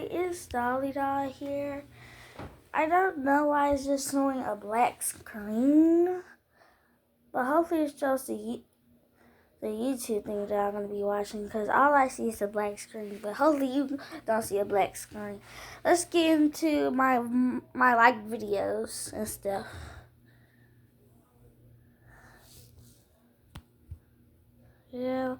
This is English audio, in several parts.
Hi, it's Dolly Doll here. I don't know why it's just showing a black screen, but hopefully it shows the YouTube thing that I'm going to be watching, because all I see is a black screen, but hopefully you don't see a black screen. Let's get into my like videos and stuff. Yeah.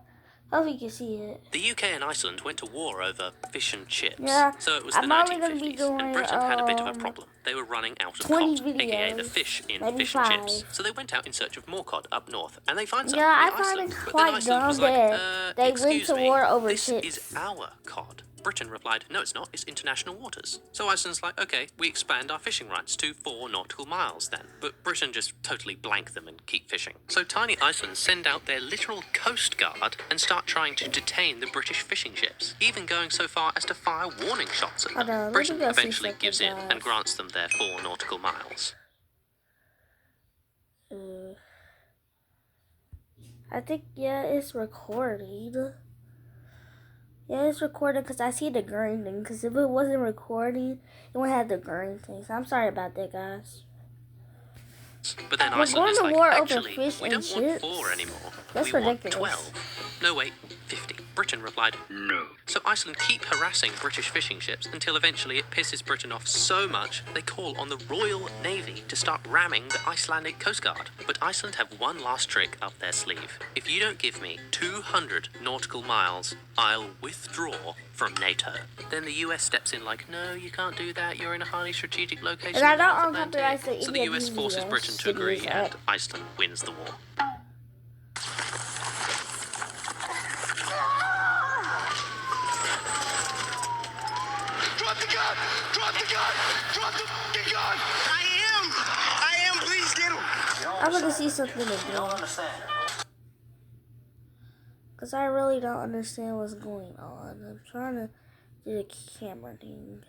Hopefully you can see it. The UK and Iceland went to war over fish and chips. Yeah, So it was I'm the only gonna be 1950s, doing, and Britain had a bit of a problem. They were running out of 20 cod, aka the videos, fish in maybe fish 5. and chips. So they went out in search of more cod up north, and they find some Yeah, I in find Iceland. it But then quite Iceland dumb was like, that they went excuse to me, war over this chips. is our cod. Britain replied, no, it's not, it's international waters. So Iceland's like, okay, we expand our fishing rights to 4 nautical miles then. But Britain just totally blank them and keep fishing. So tiny Iceland send out their literal coast guard and start trying to detain the British fishing ships, even going so far as to fire warning shots at them. Britain eventually gives in and grants them their 4 nautical miles. I think, yeah, it's recording. Yeah, it's recording because I see the green thing. Because if it wasn't recording, it wouldn't have the green thing. So I'm sorry about that, guys. But then We're Iceland is going to like, war actually, over fish we and don't want chips? 4 anymore. That's we ridiculous. want 12. No, wait, 50. Britain replied, no. So Iceland keep harassing British fishing ships until eventually it pisses Britain off so much they call on the Royal Navy to start ramming the Icelandic Coast Guard. But Iceland have one last trick up their sleeve. If you don't give me 200 nautical miles, I'll withdraw from NATO. Then the US steps in like, no, you can't do that. You're in a highly strategic location. And I in the don't North uncompromise Atlantic. the So the US forces Britain to agree, and Iceland wins the war. Drop the gun! Drop the gun! Drop the fucking gun! I am! Please get him! I'm going to see something again. Because I really don't understand what's going on. I'm trying to do the camera thing.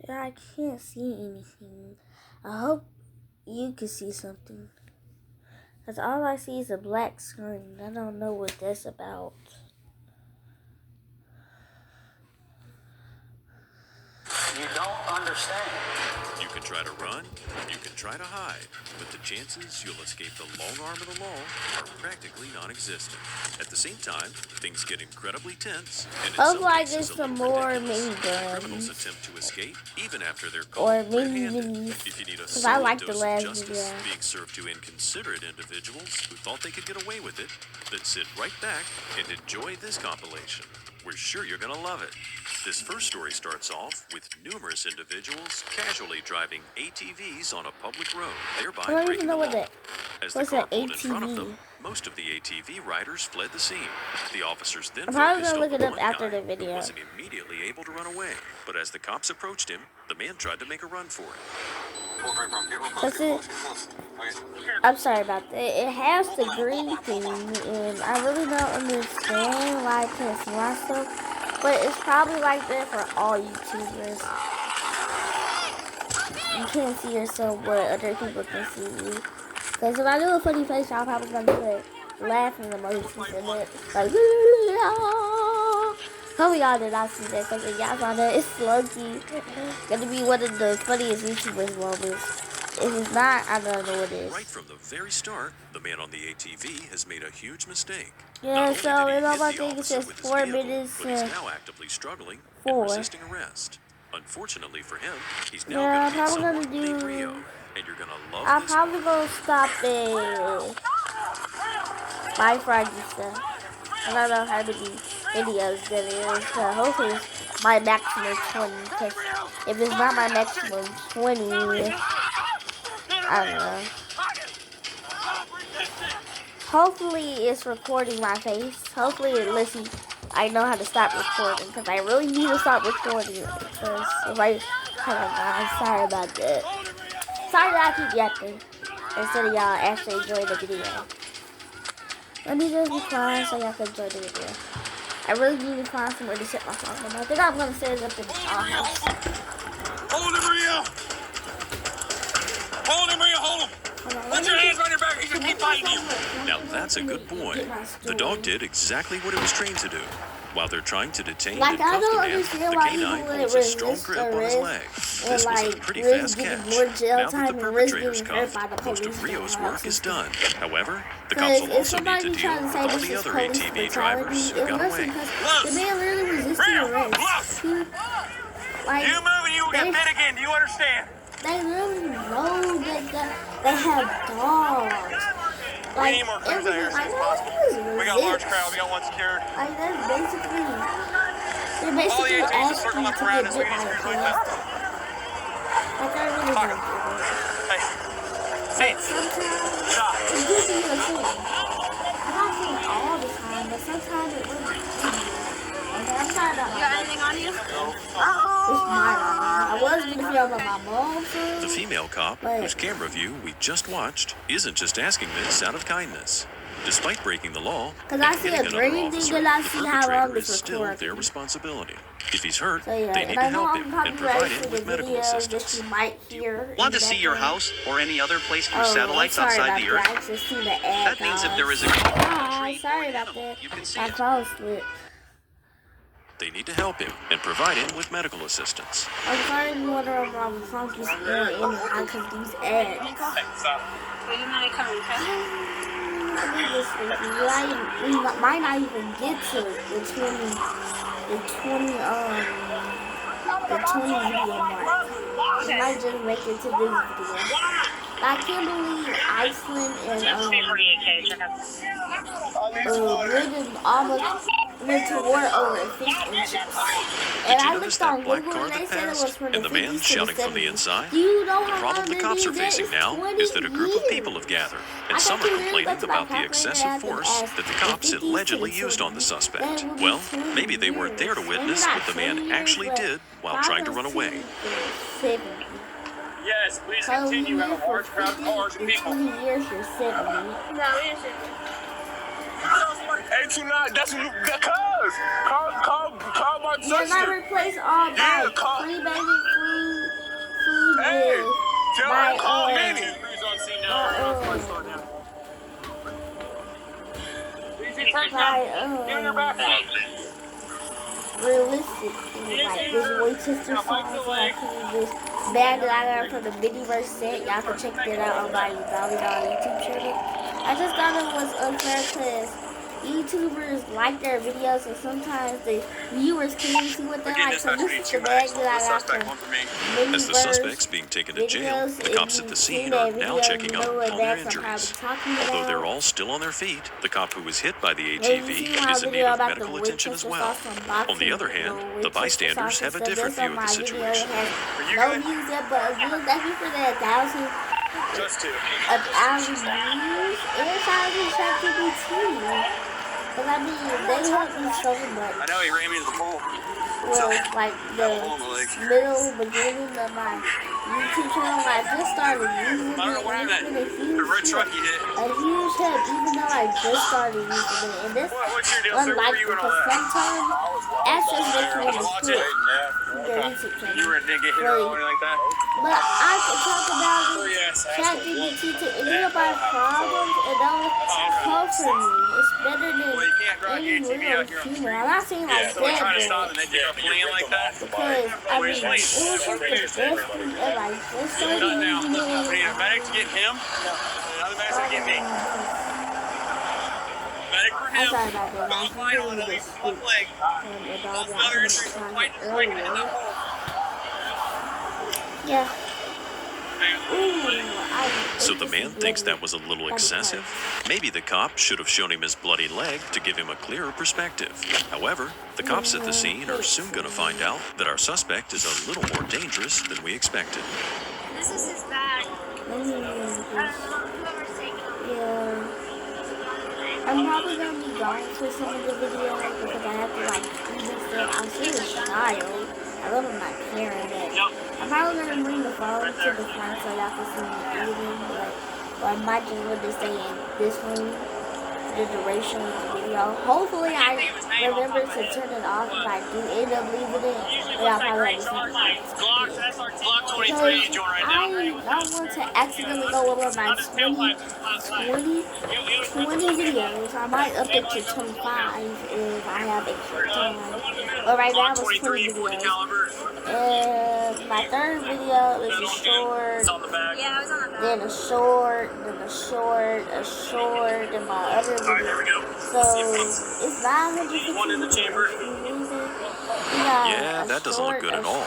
Yeah, I can't see anything. I hope you can see something. Because all I see is a black screen. I don't know what that's about. You don't understand. You can try to run, you can try to hide, but the chances you'll escape the long arm of the law are practically non-existent. At the same time, things get incredibly tense, and in some Hopefully I get cases a some little more ridiculous. miniguns. Criminals attempt to escape even after they're Or caught mini red-handed. minis. If you need a Because I solid like the dose last of justice video. being served to inconsiderate individuals who thought they could get away with it, then sit right back and enjoy this compilation. We're sure you're gonna love it. This first story starts off with numerous individuals casually driving ATVs on a public road, thereby I don't breaking even know the what law. that. As the What's car an pulled in front of ATV? them, most of the ATV riders fled the scene. The officers then I'm probably focused gonna on look the it up one after guy the video. who wasn't immediately able to run away. But as the cops approached him, the man tried to make a run for it. That's it. I'm sorry about that. It has the green thing, and I really don't understand why I can't see myself. But it's probably like that for all YouTubers. You can't see yourself, but other people can see you. Because if I do a funny face, y'all probably gonna put laughing emojis in it. Like, hopefully y'all did not see that. Because if y'all saw that, it's Sluggy. Gonna be one of the funniest YouTubers moments. If it's not, I don't know what it is. Right from the very start, the man on the ATV has made a huge mistake. Yeah, Not so only did in he all hit my the things it officer says with his 4 vehicle, minutes but he's and now actively struggling 4. and resisting arrest. Unfortunately for him, he's now Yeah, I'm going to meet probably someone named gonna Rio, do. and you're gonna love I'm this probably one. gonna stop it. My Friday stuff. I don't know how many videos that is. So hopefully it's my maximum 20. Because if it's not my maximum 20, I don't know. Hopefully it's recording my face. Hopefully it lets me. I know how to stop recording. Because I really need to stop recording. Because if I. I'm sorry about that. Sorry that I keep yapping. Instead of y'all actually enjoying the video. Let me just be quiet so y'all can enjoy the video. I really need to find somewhere to set my phone. I think I'm gonna set it up in the house. Hold him, Rio! Hold him, Rio! Hold him! Put your hands on your back! He's gonna keep biting you. Now that's a good boy. The dog did exactly what it was trained to do. While they're trying to detain Like, and I cuff the don't man, the understand why canine people holds would a strong resist grip on his leg. and This was a like pretty risk fast getting catch. more jail Now that time the and risk perpetrator's getting hurt cuffed, by the most police. of Rio's work is done. However, the Because cops will if also need to somebody deal trying to with say all this the is other police ATV brutality, drivers who it got wasn't away. because the man literally resisted Rio, arrest. bluff. Like, You move and you will get bit again. Do you understand? they really know that they have dogs. We Like, need more crews out here as soon as everything, possible. like, We got a large crowd. We got one secured. Like, that's basically, they're All the basically ATVs asking circle to up around get us. bit We by need a crews police like dog. that. Like, I really Fuck. don't get it. Hey, But sometimes, stop. it gives you a thing. I'm not saying all the time, but sometimes it really does. Okay, I'm trying to. You got anything on you? It's mine. I was going to film on my mom's phone. The female cop, whose camera view we just watched, isn't just asking this out of kindness. Despite breaking the law Because and I see hitting a another dream officer, thing and I the see how long perpetrator this is still recording. their responsibility. If he's hurt, So yeah, they need and to I know help I'm him and provide copyrighted him to with the medical video that assistance. you might hear. Want in to the see your background. house or any other place through Oh, satellites sorry outside about the that. Earth? I just seen the ad. That means if there is a Sorry about that. you can see My it. phone slipped. They need to help him and provide him with medical assistance. I'm sorry if you wonder if my phone keeps going in and out because these ads. Will you mind coming, okay? I think this we might not even get to the 20 video mark. We might just make it to this video. I can't believe Iceland and Britain almost went to war over fish and chips. And Did you I notice looked that on black Google car and they that said it was passed? from the And the man 50s to shouting the from the 70s. inside? Do you know The how problem long the they cops did are that? facing It's now 20 is that a group of years. people have gathered, I and some thought are you really complaining looked about the back excessive and force asked that the the cops 50s to allegedly the used on the 70s. suspect. That would be Well, 20 maybe they weren't there to years. witness Maybe what the not man 20 actually years, did while but trying to run away. 70. Yes, please So continue. We you have a large crowd of cars and in people. 20 years, you're 70. No, it isn't. 829, that's what you cuz. Call my You're not sister. replace all Yeah, by call- free baby food Hey, with tell my her call Minnie. by Get in your back. realistic, like this Winchester song, so I can this bag that I got from the Miniverse set. Y'all can check that out on my Dolly Doll YouTube channel. I just thought it was unfair because YouTubers like their videos, and sometimes the viewers can't see what they like. So this is the bag that I got from Miniverse. As the suspect's being taken to jail, videos. the If cops you at the seen scene that are now video, checking you on know all what their backs I'm probably injuries. talking Although about. they're all still on their feet, the cop who was hit by the Maybe you ATV seen my is in need video of about medical the attention as Winchester well. sauce unboxing. On the other hand, the Winchester bystanders sauce have a and different stuff. view of the This on my situation. video has no views yet, but again, thank you for the 1,000 Just two. views and 1,000 ChatGPT. Because I mean, they help me so much. I know he ran me into the pool. Well, like the hole in the leg. beginning of my YouTube channel, I just started using it. I don't know where And that it's been a huge the red hit. truck you hit. A huge hit, even though I just started using it. And this What's your deal, sir? Where unlike you and all because that? sometimes access makes me want to Watch quit it. the YouTube channel. You didn't get hit or anything like that? But I can talk about it, yes, ChatGPT to any of my problems, and they'll comfort me. It's better than Well, you can't drive any your ATV real out here on the human. I'm not saying like So we're trying to that, stop but and they take a plane like that? because I mean, it was just the best thing ever. I just started Not now. using We it. need a medic to get him. And another medic to get me. Medic for I'm him. sorry about that. I Both fine on at least one leg. and the dog Both got other him injuries from trying fighting and breaking in that earlier. hole. Yeah. Man, Ooh, So the man thinks that was a little excessive? Maybe the cop should have shown him his bloody leg to give him a clearer perspective. However, the cops at the scene are soon going to find out that our suspect is a little more dangerous than we expected. This is his bag. I don't know whoever's taking him. Yeah. I'm probably gonna be gone for some of the videos because I have to like even still. I'm still a child. I love I'm not caring that. I'm probably gonna bring the phone to the front so y'all can see me eating, but or I might just want to stay in this room. the duration of the video. Hopefully I remember to turn it off if I do end up leaving it. But I'll probably have to because I don't want to accidentally go over my 20 videos. I might up it to 25 if I have extra time. But right now it's 20 videos. And my third video is a short, Yeah, I was on the back. then a short, then a short, and my other video. So it's 950 videos. Yeah, that doesn't look good at all.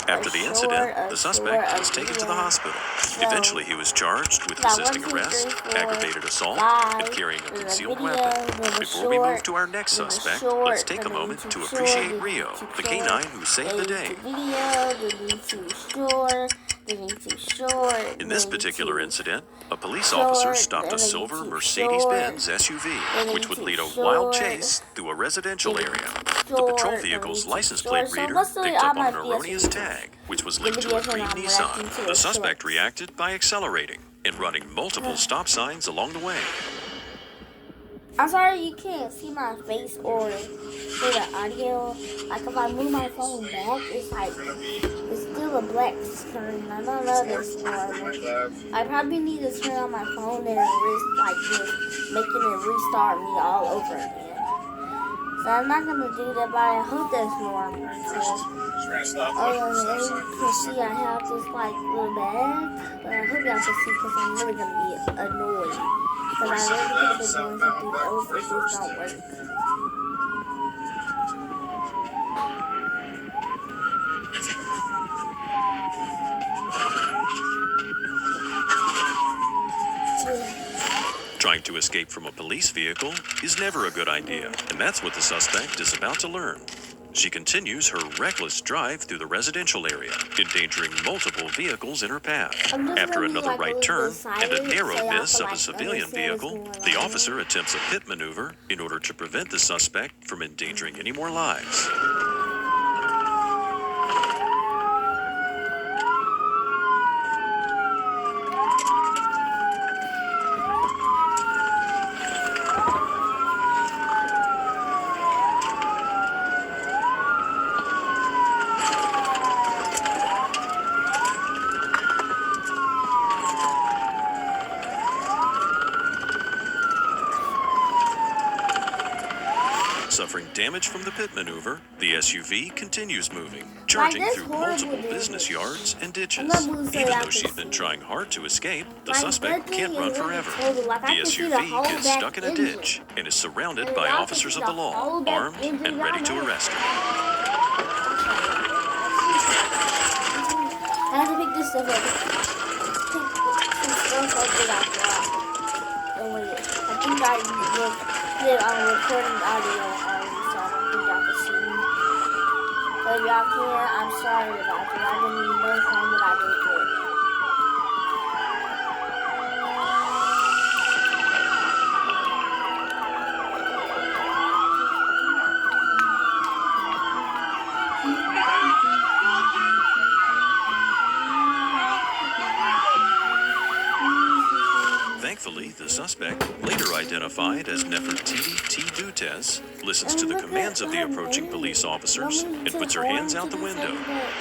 After the incident, the suspect was taken to the hospital. Eventually, he was charged with resisting arrest, aggravated assault, and carrying a concealed weapon. Before we move to our next suspect, let's take a moment to appreciate Rio, the canine who saved the day. In this particular incident, a police officer stopped a silver Mercedes-Benz SUV, which would lead a wild chase through a residential area. The patrol vehicle's license plate reader picked up on an erroneous tag, which was linked to a green Nissan. The suspect reacted by accelerating and running multiple stop signs along the way. I'm sorry you can't see my face or hear the audio. Like if I move my phone back, it's like it's still a black screen. I don't know this normal. I probably need to turn on my phone and just making it restart me all over again. So I'm not gonna do that, but I hope that's normal. So, as you can see, I have this little bag, but I hope y'all can see because I'm really gonna be annoyed. Because I really could have been doing something else if this don't work. Trying to escape from a police vehicle is never a good idea, and that's what the suspect is about to learn. She continues her reckless drive through the residential area, endangering multiple vehicles in her path. After another right turn and a narrow miss of a civilian vehicle, the officer attempts a pit maneuver in order to prevent the suspect from endangering any more lives. Suffering damage from the pit maneuver, the SUV continues moving, charging through multiple business yards and ditches. Even though she's been trying hard to escape, the suspect can't run forever. The SUV gets stuck in a ditch and is surrounded by officers of the law, armed and ready to arrest her. I have to pick this stuff up. I think I did recording audio already, so I don't think y'all can see me. But if y'all can, I'm sorry about that. I didn't even know something that I did good. Thankfully, the suspect, later identified as Nefertiti T. Dutes, listens to the commands of the approaching police officers and puts her hands out the window.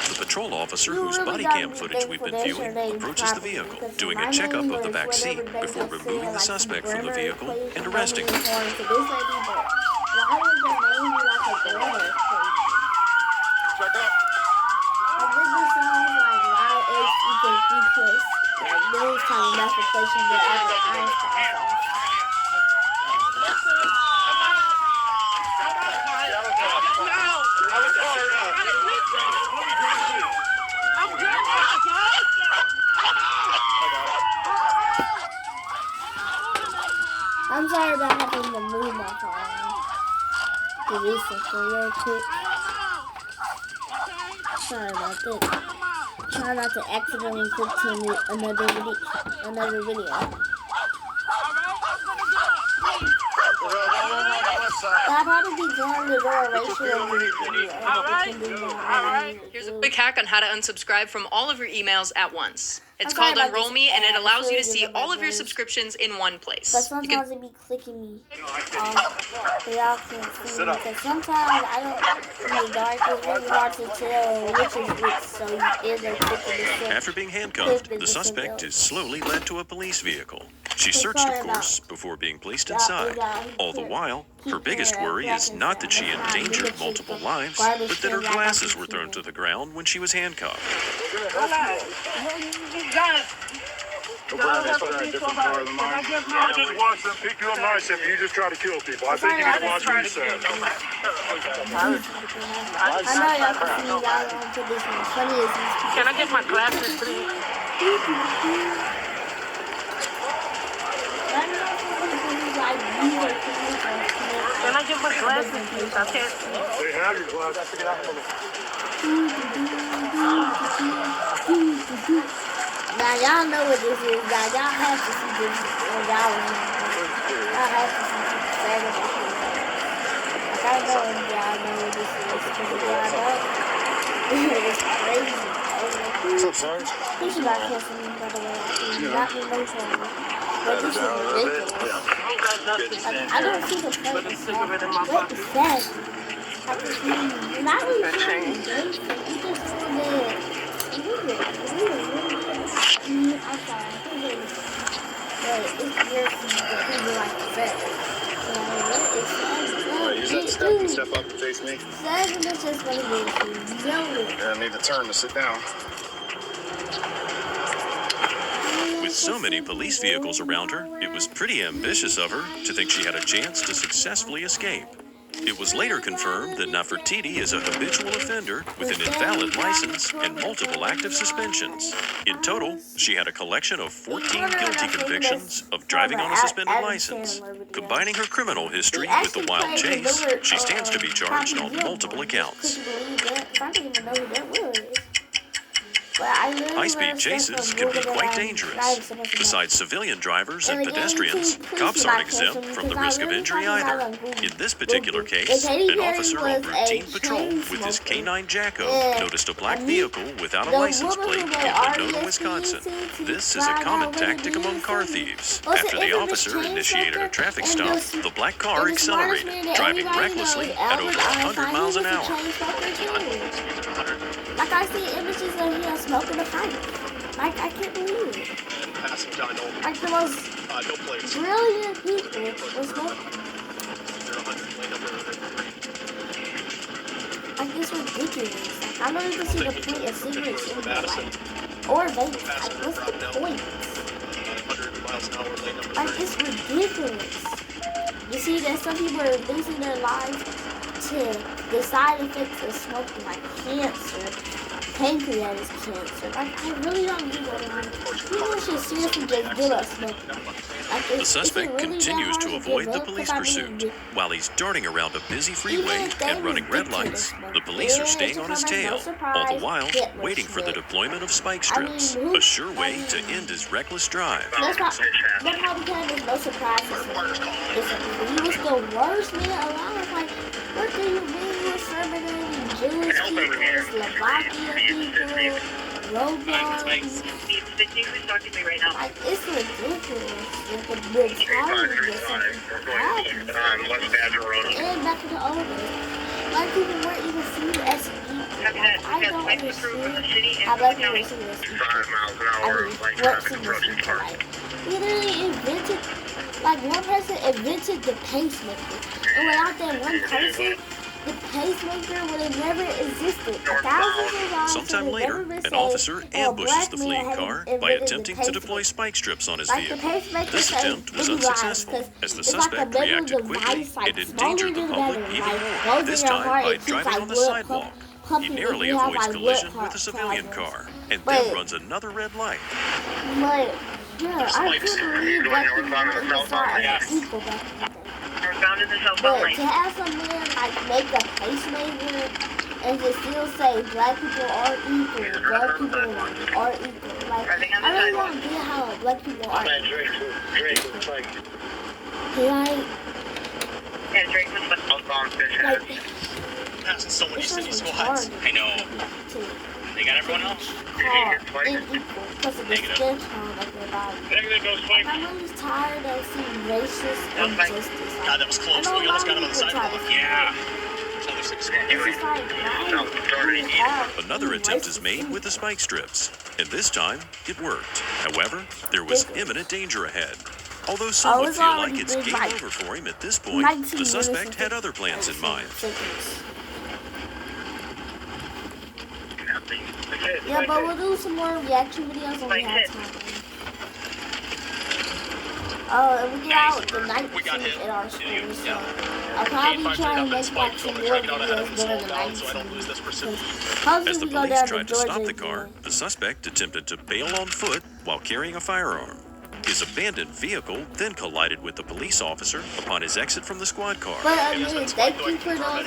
The patrol officer, whose body cam footage we've been viewing, approaches the vehicle, doing a checkup of the back seat before removing the suspect from the vehicle and arresting him. I'm sorry about having to move my phone. Do this real quick. Sorry about that. Try not to accidentally click to another video. I'll probably be doing the duration of the video. Here's a quick hack on how to unsubscribe from all of your emails at once. It's I'm sorry called about Enroll this Me, and it ad. allows you to It's see really all of your good. subscriptions in one place. But You sometimes can it be clicking me. So y'all can't see me. Because sometimes I don't, in the dark, it's really hard to tell which is which. So you end up clicking the same. After being handcuffed, the suspect is slowly led to a police vehicle. She searched, of course, before being placed inside. All the while, her biggest worry is not that she endangered multiple lives, but that her glasses were thrown to the ground when she was handcuffed. Go ahead, that's a different part of the mind. I just watched them pick you up nice and you just try to kill people. I think you need to watch what you say. I know y'all can see me. Y'all don't put this one. Funny is these people. Can I get my glasses, please? Can I get my glasses, please? I can't see. They have your glasses. Now y'all know what this is. Now y'all have to see this when y'all have to see this. Like I know y'all know what this is. Because y'all don't. It's crazy. What's up, Sarge? You should not cancel me, by the way. You got me no trouble. But this is ridiculous. Like, I don't see the point. What is that? You're not really trying to engage them. You just feel that. I'm sorry. But it's weird to me that people like that. Use that step and step up and face me. Seven is just what it is. You know it. I need to turn to sit down. With so many police vehicles around her, it was pretty ambitious of her to think she had a chance to successfully escape. It was later confirmed that Nefertiti is a habitual offender with an invalid license and multiple active suspensions. In total, she had a collection of 14 guilty convictions of driving on a suspended license. Combining her criminal history with the wild chase, she stands to be charged on multiple accounts. High-speed chases can be quite dangerous. Besides civilian drivers and pedestrians, cops aren't exempt from the risk of injury either. In this particular case, an officer on routine patrol with his K9 Jacko noticed a black vehicle without a license plate in Winona, Wisconsin. This is a common tactic among car thieves. After the officer initiated a traffic stop, the black car accelerated, driving recklessly at over 100 miles an hour. Like I see images of him smoking a pipe. Like I can't believe it. Like the most brilliant people were smoking. Like it's ridiculous. I don't even see the point of cigarettes in my life. Or vapes. Like what's the point? Like it's ridiculous. You see that some people are losing their lives to the side effects of smoking, like cancer, pancreatic cancer. Like, I really don't get it. People should seriously just give up smoking. Like, The suspect continues to avoid the police pursuit. While he's darting around a busy freeway and running red lights, the police are staying on his tail, all the while waiting for the deployment of spike strips, a sure way to end his reckless drive. That's how because there's no surprises. He was the worst man alive. Like, what do you mean you're serving any Jewish people, Slovakia people, Roblox? Like, it's ridiculous. Like, the brutality of something happens. And back to the old days. Black people weren't even seen as equal. I don't understand how black people were seen as equal. Weren't seen as equal. Like, literally invented, like one person invented the pacemaker. And without that one person, the pacemaker would have never existed. Sometime later, an officer ambushes the fleeing car by attempting to deploy spike strips on his vehicle. This attempt was unsuccessful, as the suspect reacted quickly and endangered the public even more, this time by driving on the sidewalk. He narrowly avoids collision with a civilian car, and then runs another red light. But, yeah, I couldn't believe black people were equal back in the day. But to have some man like make a pacemaker and to still say black people are equal, black people are equal. Like I really don't get how black people are equal. Like Passing so many it's city just squads. retarded. I know. They got everyone else. call unequal because of the skin tone of their body. I'm really tired of seeing racist injustice. God, that was close. I know We a almost lot got him of on the people try sidewalk. to Yeah. There's another 6 squad. It's just like, why? Another attempt is made with the spike strips, and this time it worked. However, there was imminent danger ahead. Although some would it's feel already like it's been game like over for him at this point, 19 the suspect minutes had other plans in mind. Yeah, but we'll do some more reaction videos when we have time. Oh, and we get out the night scene at our school, so I'll probably try to make like some more videos during the night scene. As the Hopefully we go police down to tried to stop Georgia the car, again. the suspect attempted to bail on foot while carrying a firearm. His abandoned vehicle then collided with the police officer upon his exit from the squad car. But again, thank you for those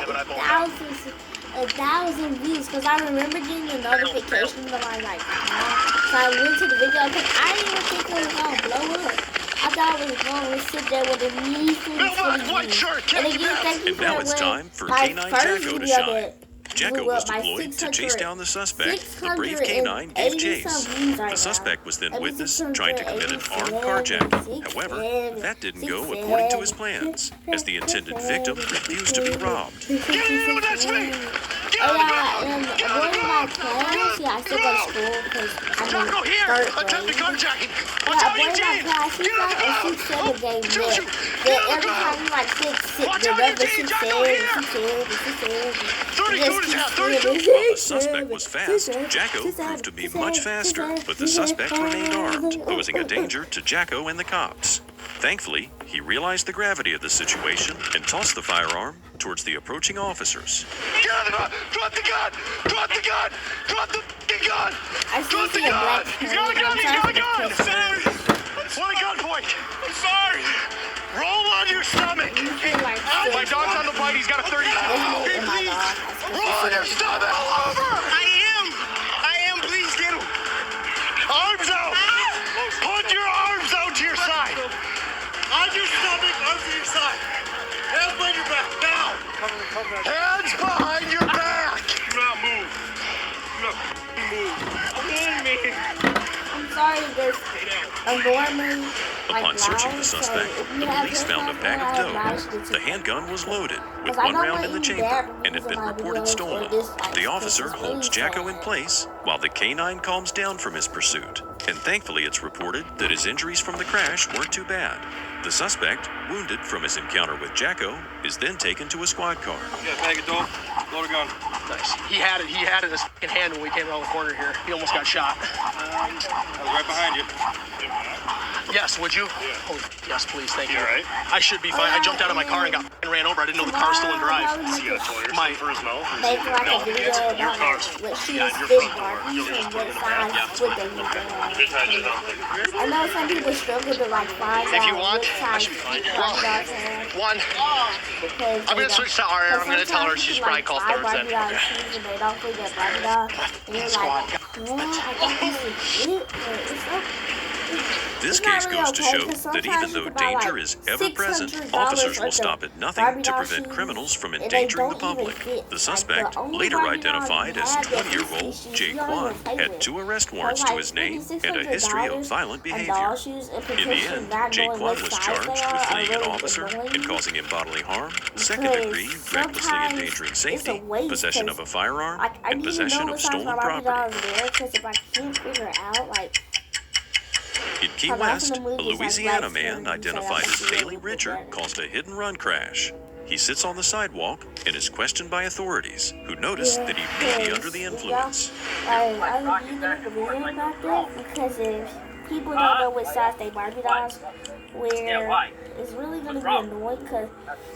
thousand views, because I remember getting a notification that I was like, so I went to the video because I didn't even think it was going to blow up. I thought it was going to sit there with a measly views. And again, thank you And for now it's time for K9 Jacko to shine. Jacko was deployed to chase down the suspect. The brave K9 gave chase. The suspect was then witnessed trying to commit an armed carjacking. However, that didn't go according to his plans, as the intended victim refused to be robbed. That's me! And one of my plans, I still go to school because I'm in Jacko here! third Attempted grade. carjacking! Yeah, Watch out, one of my Eugene! class, he's like a 6-7 game Shoot, man. shoot. That every time he like six, Watch the out, number Eugene, 6 Jacko says, here. 6 says. 32 is out, 32. While the suspect was fast, Jacko proved to be much faster, but the suspect remained armed, posing a danger to Jacko and the cops. Thankfully, he realized the gravity of the situation and tossed the firearm towards the approaching officers. Get out of the car! Drop the gun! Drop the gun! Drop the fucking gun! I still Drop the see a black gun! He's got a gun! He's got a gun! What a gunpoint! I'm sorry! Roll on your stomach! My dog's on the bite. He's got a 30. Hey, please! Roll on your stomach! All over! I am. Please get him. Arms out! Put your arms out to your side. On your stomach, arms to your side. Hands behind your back. Now! Hands behind your back! Do not move. Do not move. Come me. I'm sorry, this enormous. Upon searching the suspect, the police found a bag of dope. The handgun was loaded, with one round in the chamber, and had been reported stolen. The officer holds Jacko in place, while the K9 calms down from his pursuit. And thankfully it's reported that his injuries from the crash weren't too bad. The suspect, wounded from his encounter with Jacko, is then taken to a squad car. You got a bag of dope? Load a gun. Nice. He had it in his fucking hand when we came around the corner here. He almost got shot. I was right behind you. Yes, would you? Yeah. Oh, yes, please, thank you. You all right? I should be fine. I jumped out of my car and got ran over. I didn't know the car was still in drive. He got a toilet or My- something for his mouth? Make like No, a video it's your about car's- what she yeah, was your big front door. Barbies You'll and just what put it size back. with them. Just had you something. I know some people struggle to like find If you out want, what I size should be fine. Barbie dolls have One. because I'm they gonna switch to don't- Aria. I'm gonna because tell her sometimes she's you probably like called buy thirds Barbie then. dolls shoes and they don't think they're Barbie dolls, and you're like, what? I think this is it, but it's so. This It's not case really goes to okay, show 'cause that sometimes even you though can buy, danger like, is ever present, $600 officers will worth stop of at nothing Barbie to doll prevent shoes, criminals from and they endangering the don't even public. fit. The Like, suspect, the only later Barbie dolls identified you as have that 20-year-old species Jay you don't Kwan, even play had with. 2 arrest So, warrants like, to his name spending and a history of $600 violent on behavior. doll shoes and In the potentially end, not Jay knowing Kwan what was size charged they with are fleeing an really officer annoying. and causing him bodily harm, second degree, Because recklessly sometimes endangering it's a safety, waste, possession of a 'cause, firearm, like, I and need to know possession what of size my stolen Barbie property. doll is there, because if I can't figure out, like, In Key I'm West, watching a the movies like Louisiana Black man Skin, identified so as that's Bailey really Richard better. caused a hit-and-run crash. He sits on the sidewalk and is questioned by authorities, who notice that he may be under the influence. I don't either believe about that because if people don't know what size they Barbie dolls wear, it's really gonna be annoying because,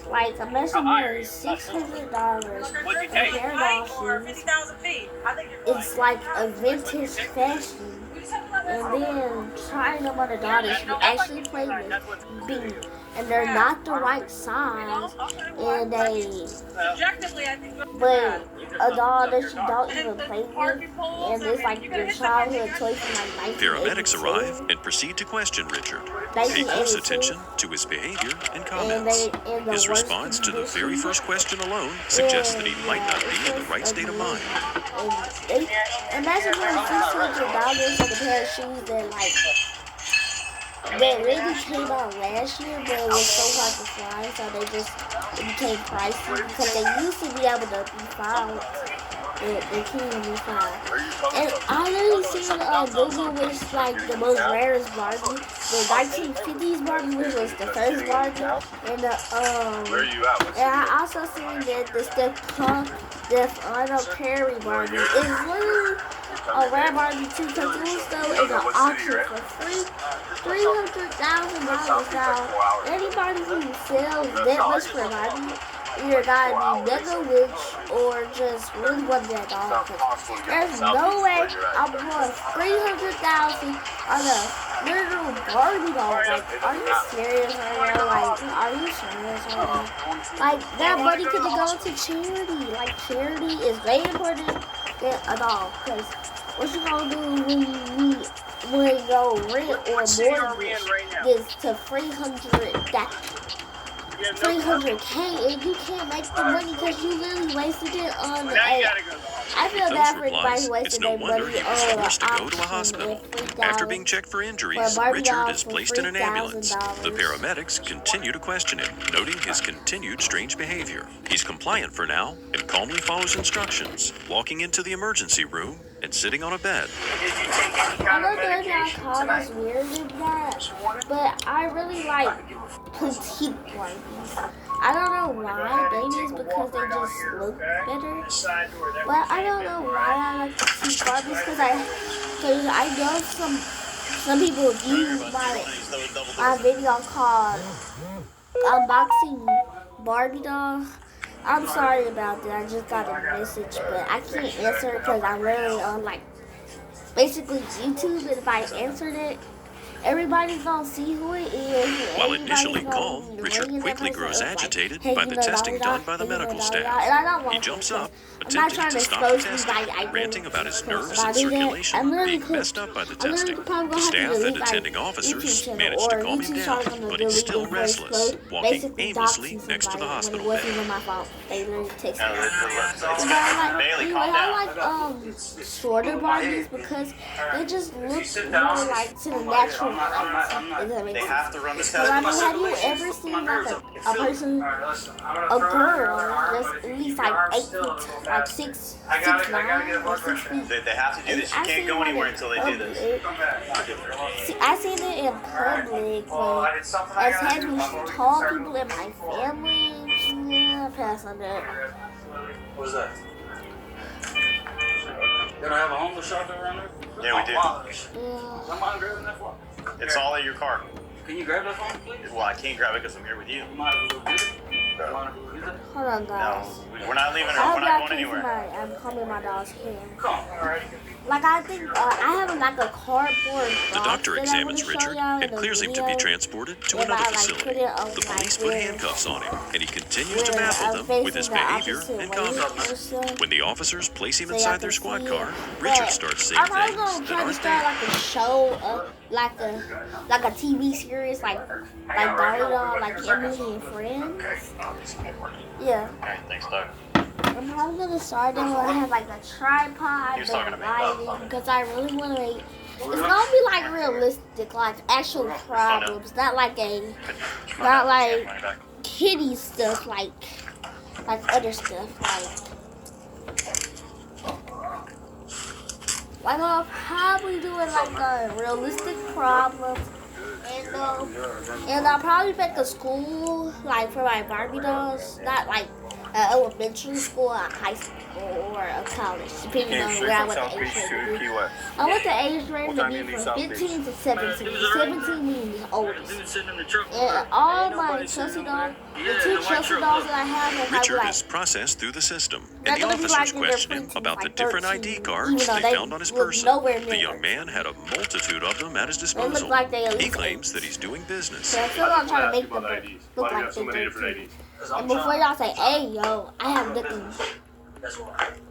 like, imagine wearing $600 for a pair of doll shoes. It's like a vintage fashion, and then trying them on a doll that you actually play with, being and they're not the right size, and they, Objectively, I think. but a doll that you don't even play with, and it's like your childhood toy from like 1982. Paramedics arrive and proceed to question Richard. Pay close attention to his behavior and comments. His response to the very first question alone suggests that he might not be in the right state of mind. Imagine paying $600 for a pair of shoes that like that really came out last year, but it was so hard to find, so it became pricey because they used to be able to be found. They can't be found. And I literally seen Google was like the most rarest Barbie. The 1950s Barbie, which was the first Barbie, and I also seen that the Stefano Perry Barbie is literally a rare Barbie too, because it was still in the auction for free. $300,000 now. Anybody who sells that much for Barbie either gotta be mega rich or just really want that doll. There's no way I'm going $300,000 on a literal Barbie doll. Like, are you serious right now? Like, are you serious right now? Like, that money could have gone to charity. Like, charity is way important than a doll. Because what you gonna do when you go rent or mortgage is to $300K, and you can't make the money because you literally wasted it on I feel bad for everybody who wasted their money on an auction. After being checked for injuries, Richard is placed in an ambulance. The paramedics continue to question him, noting his continued strange behavior. He's compliant for now and calmly follows instructions, walking into the emergency room and sitting on a bed. I know that y'all call this weird and that, but I really like petite Barbies. I don't know why, maybe it's because they just look better, but I don't know why I like petite Barbies, because I know some people view my video called Unboxing Barbie Doll. I'm sorry about that, I just got a message, but I can't answer it because I'm really on like basically YouTube, and if I answered it, everybody's gonna see who it is. While initially calm, Richard quickly grows agitated by the testing done by the medical staff. He jumps up, attempting to stop the testing, ranting about his nerves and circulation being messed up by the testing. The staff and attending officers manage to calm him down, but he's still restless, walking aimlessly next to the hospital bed. They literally text me. I like shorter Barbies because they just look more like to the natural. They have to run the test. I mean, have you ever seen like a person, a girl, that's at least like 8 feet, like 6'9" or 6 feet? They have to do this. You can't go anywhere until they do this. See, I seen it in public, but as having tall people in my family, yeah, pass on that. What's that? They don't have a homeless shelter around there? Yeah, we do. Yeah. Somebody grabbing that for? It's all in your car. Can you grab that for me, please? Well, I can't grab it because I'm here with you. You mind if we go get it? You mind if we go get it? Hold on, No, guys. we're not leaving her. We're not going anywhere. I'm calming my dog's hair. Come on. All right. Like, I think I have like a cardboard The doctor examines Richard and clears him to be transported to another facility. The police put handcuffs on him, and he continues to baffle them with his behavior and comments. When the officers place him inside their squad car, Richard starts saying I'm things gonna that try to aren't start there. like a show, like a TV series, like Dario, like Emily and Friends. Yeah. Alright, thanks, Doug. I'm probably gonna start them when I have like a tripod was talking and to me. lighting, because I really want to make. It's gonna be like realistic, like actual problems, not like kiddie stuff, like other stuff, like I'll probably do it like a realistic problem, and I'll probably make a school like for my Barbie dolls, not like elementary school, a high school, or a college, depending on where I went to age range. I went to age range to be from 15 to 17. 17 means the oldest. And all my Chelsea dolls, the 2 Chelsea dolls that I have Richard like, is processed through the system, they're and the gonna be officers like in their question him preteens, about the like different 13, ID even cards though they they found on his look person. nowhere near The young it. man had a multitude of them at his They look disposal. like they at He least claims 8. that he's doing business. But I'm still gonna try to make them look like they're 13. And before y'all say, hey, yo, I have nothing.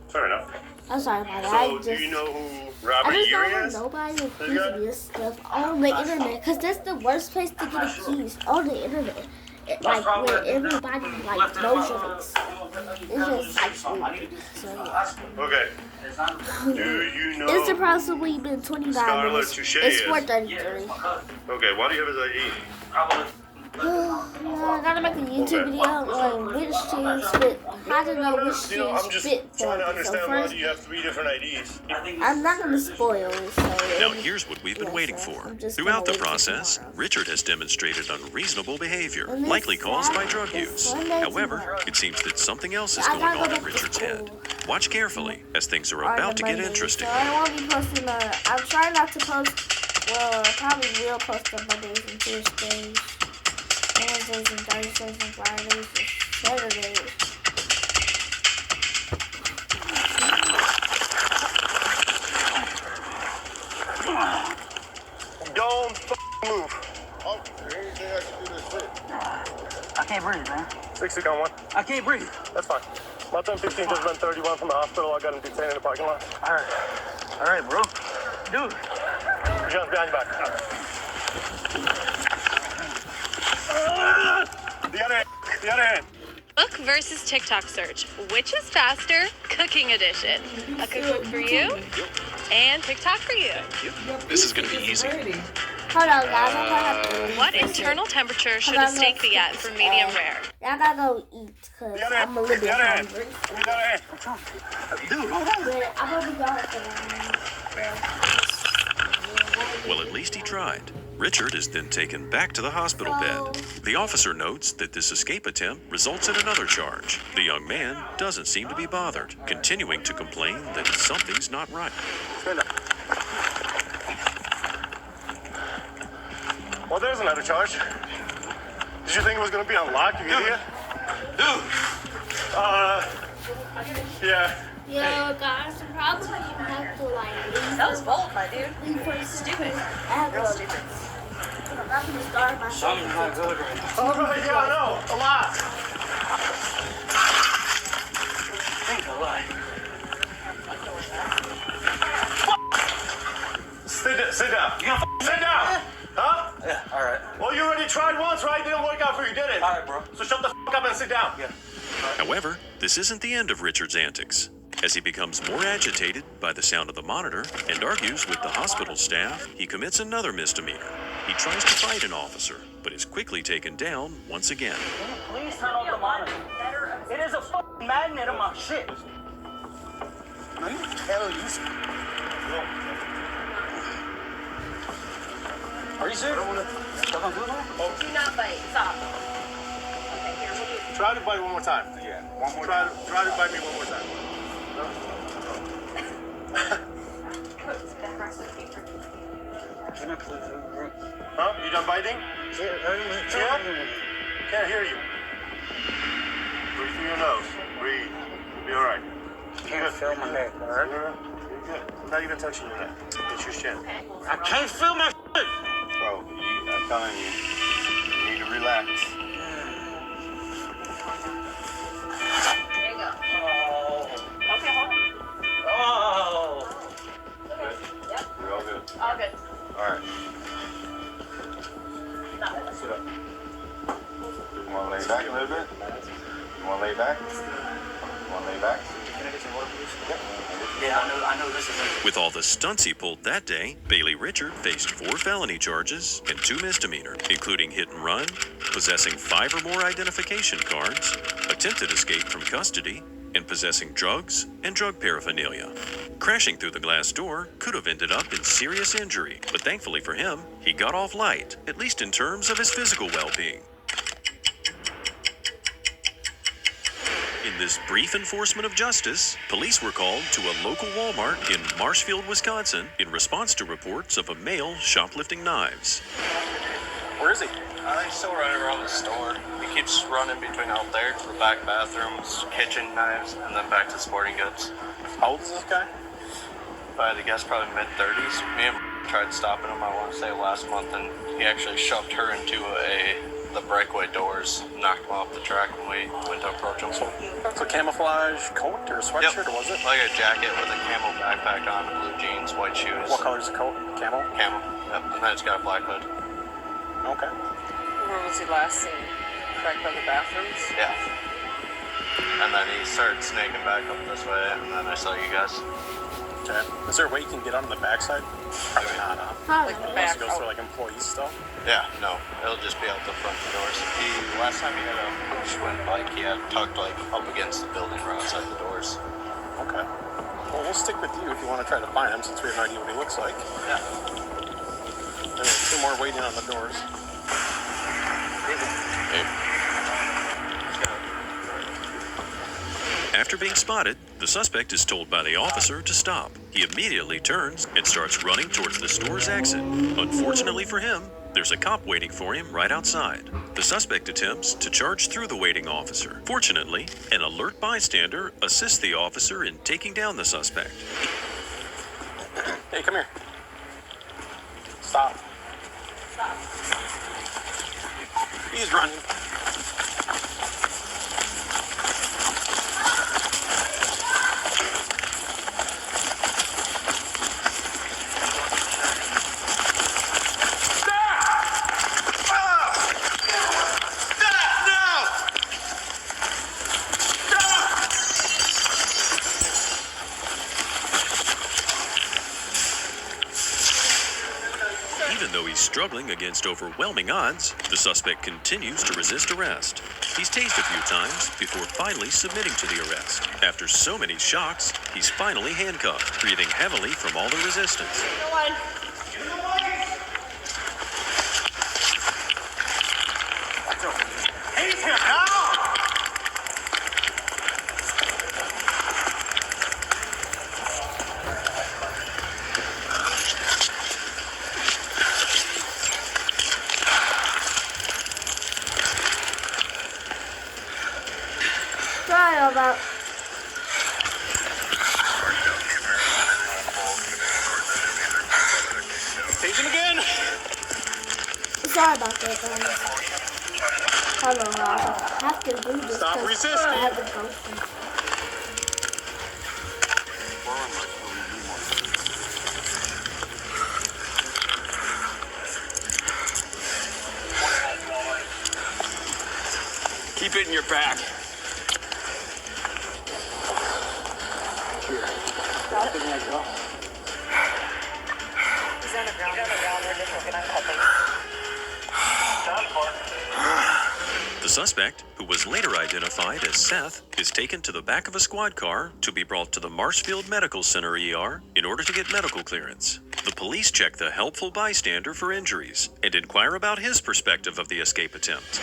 Fair enough. I'm sorry about that. So, I do you just, know who Robert I just Urey don't want is? nobody accusing me of stuff on the internet, because that's the worst place to get accused, on the internet. Like, where everybody, like, knows your face. It's just, like, weird. So, yeah. Okay. Do you know? It's approximately been 29 Scarlett minutes. Touche It's is? 4:33. Okay, why do you have his ID? I gotta make a YouTube video on which team spit. I don't know which You know, team I'm just spit trying to for. So understand why first, do you have 3 different IDs? I'm not gonna spoil it. So Now here's what we've been waiting for. I'm just Throughout the gonna wait till process, tomorrow. Richard has demonstrated unreasonable behavior, And likely it's caused by Saturday, drug it's use. Sunday However, tomorrow. it seems that something else is I going gotta go on back in to Richard's head. school. Watch carefully, as things are on about the to get Monday. interesting. So I won't be posting I'm trying not to post, well, I probably will post on Mondays and Tuesdays, Wednesdays and Thursdays and Fridays and Saturdays. Don't move. I can't breathe, man. 60 on 1. I can't breathe. That's fine. My 10-15 just been 31 from the hospital. I got him detained in the parking lot. All right, bro. Dude. John's behind your back. The other hand. The other hand. Book versus TikTok search. Which is faster? Cooking edition. A cookbook for you and TikTok for you. This is going to be easy. Hold on, guys. I'm gonna have to What fix it. internal temperature should Hold a on, steak let's be at fix for it. medium rare? I gotta go eat, because The other I'm a little bit the other hand. hungry. The other hand. Dude, hold on. But I'm gonna be gone for Well, at least he tried. Richard is then taken back to the hospital bed. The officer notes that this escape attempt results in another charge. The young man doesn't seem to be bothered, continuing to complain that something's not right. Stand up. Well, there's another charge. Did you think it was going to be unlocked, you idiot? Dude. Yeah. Yo, guys, I'm probably gonna have to, like, leave. That was bold, my dude. Leave for a second. Stupid. I have Real to, stupid. I'm not gonna start my Something's not good right now. Oh, right, yeah, I know. A lot. Ain't a lie. Sit down. You gonna Sit down. Huh? Yeah, all right. Well, you already tried once, right? Didn't work out for you, did it? All right, bro. So shut the up and sit down. Yeah. However, this isn't the end of Richard's antics. As he becomes more agitated by the sound of the monitor and argues with the hospital staff, he commits another misdemeanor. He tries to fight an officer, but is quickly taken down once again. Please turn off the monitor. It is a fucking magnet on my shit. Man, you hell you. Are you serious? Do not bite. Stop. Okay, here, we'll do Try to bite one more time. Yeah, one more Try to bite me one more time. Huh? You done biting? Yeah? Can't hear you. Breathe through your nose. Breathe. You'll be alright. Can't feel my neck, alright? You're good. I'm not even touching your neck. It's your chin. I can't feel my shit. Bro, I'm telling you, you need to relax. There you go. Oh. Okay, hold on. Oh. Yep. You're all good. All good. Alright. Not bad. Sit up. You want to lay back a little bit? You want to lay back? You want to lay back? Can I get some water, please? Yep. Yeah, I know this is a... With all the stunts he pulled that day, Bailey Richard faced 4 felony charges and 2 misdemeanor, including hit and run, possessing 5 or more identification cards, attempted escape from custody, and possessing drugs and drug paraphernalia. Crashing through the glass door could have ended up in serious injury, but thankfully for him, he got off light, at least in terms of his physical well-being. In In this brief enforcement of justice, police were called to a local Walmart in Marshfield, Wisconsin, in response to reports of a male shoplifting knives. Where is he? He's still running around the store. He keeps running between out there to the back bathrooms, kitchen knives, and then back to sporting goods. How old is this guy? If I had to guess, probably mid-30s. Me and tried stopping him, I want to say last month, and he actually shoved her into the breakaway doors, knocked him off the track when we went to approach him. So it's a camouflage coat or a sweatshirt, or was it? Like a jacket with a camo backpack on, blue jeans, white shoes. What color is the coat? Camo? Camo. Yep, and then it's got a black hood. Okay. Where was he last seen? Back by the bathrooms? Yeah. And then he started snaking back up this way, and then I saw you guys. Okay. Is there a way you can get on the backside? Probably not, huh? Like the Unless back. it goes through like employee stuff. Yeah, no, it'll just be out the front doors. Last time he had a push wind bike, he had tucked like up against the building or outside the doors. Okay. Well, we'll stick with you if you want to try to find him, since we have no idea what he looks like. Yeah. And there's two more waiting on the doors. After being spotted, the suspect is told by the officer to stop. He immediately turns and starts running towards the store's exit. Unfortunately for him, there's a cop waiting for him right outside. The suspect attempts to charge through the waiting officer. Fortunately, an alert bystander assists the officer in taking down the suspect. Hey, come here. Stop. He's running. Even though he's struggling against overwhelming odds, the suspect continues to resist arrest. He's tased a few times before finally submitting to the arrest. After so many shocks, he's finally handcuffed, breathing heavily from all the resistance. He's him now! Sorry about. Take him again. Sorry about that, guys. Hello, I have to do this. Stop 'cause resisting. I haven't posted. Keep it in your back. Here. Stop it, let go. He's on the ground. We're just working on helping. The suspect, who was later identified as Seth, is taken to the back of a squad car to be brought to the Marshfield Medical Center ER in order to get medical clearance. The police check the helpful bystander for injuries and inquire about his perspective of the escape attempt.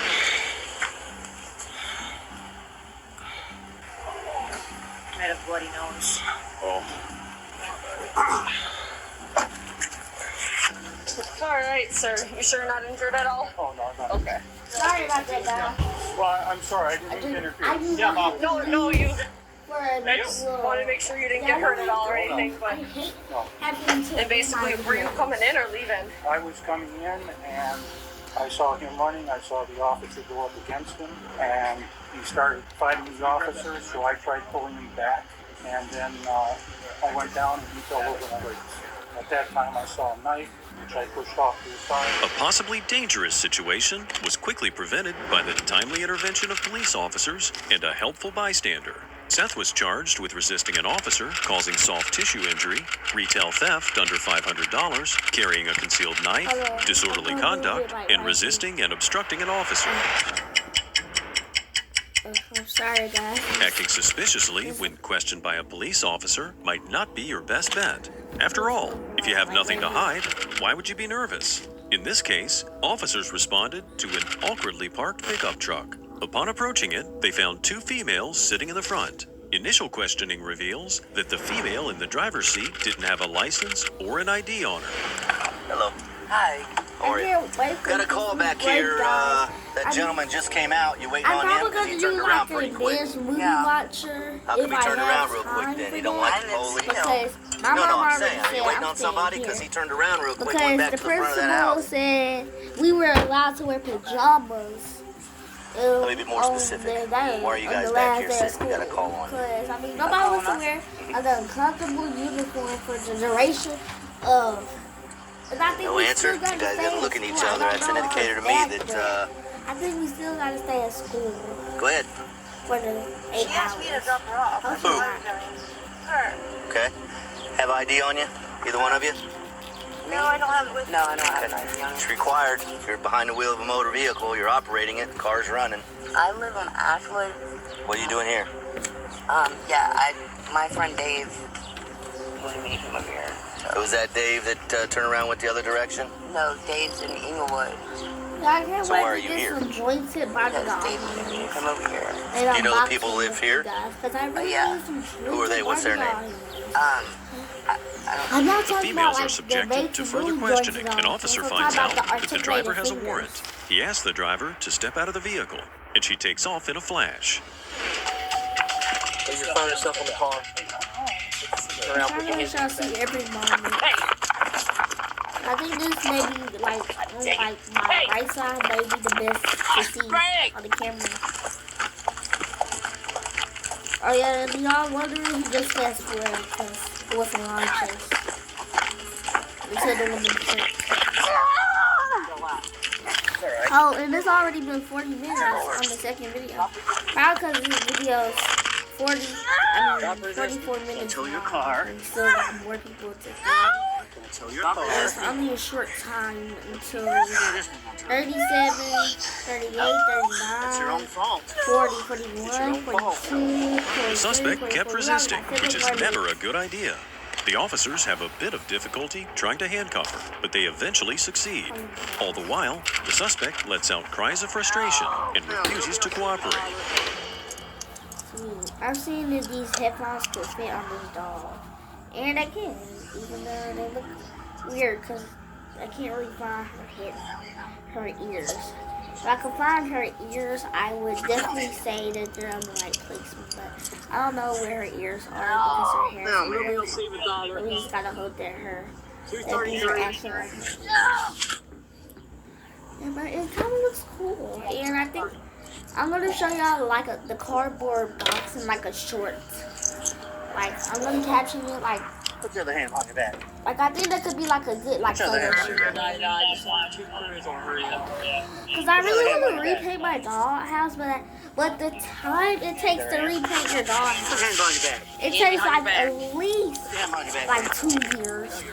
I had a bloody nose. Oh. All right, sir. You sure you're not injured at all? Oh, no, no. Okay. Sorry about that, guys. Well, I'm sorry, I didn't mean to interfere. Yeah, Mom. No, you For a wanted to make sure you didn't get hurt at all or anything, I but. hate No. having to. And basically, were you coming in or leaving? I was coming in and I saw him running. I saw the officer go up against him and he started fighting the officer, so I tried pulling him back. And then I went down and he fell over my legs. At that time, I saw a knife, which I pushed off to the side. A possibly dangerous situation was quickly prevented by the timely intervention of police officers and a helpful bystander. Seth was charged with resisting an officer, causing soft tissue injury, retail theft under $500, carrying a concealed knife, disorderly conduct, and resisting and obstructing an officer. I'm sorry, guys. Acting suspiciously when questioned by a police officer might not be your best bet. After all, if you have nothing to hide, why would you be nervous? In this case, officers responded to an awkwardly parked pickup truck. Upon approaching it, they found two females sitting in the front. Initial questioning reveals that the female in the driver's seat didn't have a license or an ID on her. Hello. Hi. How are you? Got a call back here. That gentleman just came out. You waiting on him? I'm 'Cause probably he gonna turned do around like pretty an quick. advanced movie watcher. How come if he I turned have around real quick time then? for He don't that. like the police? Because my No, mom I'm already saying, are you said waiting I'm on somebody? staying Because he here. turned around real quick, went Because back the to the front of that principal house. said we were allowed to wear pajamas. Let me be more specific. Why are you guys back here sitting? We got a call on you. Because, I mean, nobody wants to wear an uncomfortable uniform for the duration of... And I think No we answer. still You gotta guys stay didn't at look at each school. I other. don't That's an know indicator to for me a fact, that, but I think we still gotta stay at school go ahead. for the 8 She asked me to hours. drop her off. That's Who? what I'm doing. Her. Okay. Have ID on you? Either one of you? No, I don't have it with me. No, I don't have an ID on. It's required. If you're behind the wheel of a motor vehicle, you're operating it, the car's running. I live on Ashwood. What are you doing here? My friend Dave. What do you mean, over here? Was that Dave that turned around went the other direction? No, Dave's in Inglewood. I can't So why are wait to you get here? some joints hit by the Because Dave dogs. come over here. And Do you know the people unboxing live with here? you guys, 'cause I really yeah. need some Who are they? joints What's hit their by name? the dogs. I'm not The talking females about are like subjected to further questioning. An officer finds out that the driver has a warrant. He asks the driver to step out of the vehicle, and she takes off in a flash. You find yourself in the car. I'm trying to make sure I see every moment. I think this may be like on my right side may be the best to see on the camera. Oh yeah, and y'all wondering, he just fast forward because it wasn't long chase. Until the woman tripped. Oh, and it's already been 40 minutes on the second video. Probably because this video is 44 minutes Tow your long, car. and still got more people to Tow your car. It's only a short time until 37, 38, 39, 40, 41, 42, The suspect kept resisting, which is never a good idea. The officers have a bit of difficulty trying to handcuff her, but they eventually succeed. All the while, the suspect lets out cries of frustration and refuses to cooperate. I've seen that these headphones could fit on this doll. And I can, even though they look weird because I can't really find her ears. If I could find her ears, I would definitely say that they're on the right placement. But I don't know where her ears are because her hair is really so we just gotta hope that that these are actually on her. Yeah, but it kind of looks cool. And I think I'm gonna show y'all like the cardboard box in like a short. Like I'm gonna caption it like. Put the other hand on your back. Like I think that could be like a good like photo shoot. Because I really want to repaint my dollhouse, but the time it takes to repaint your dollhouse, it takes like at least like 2 years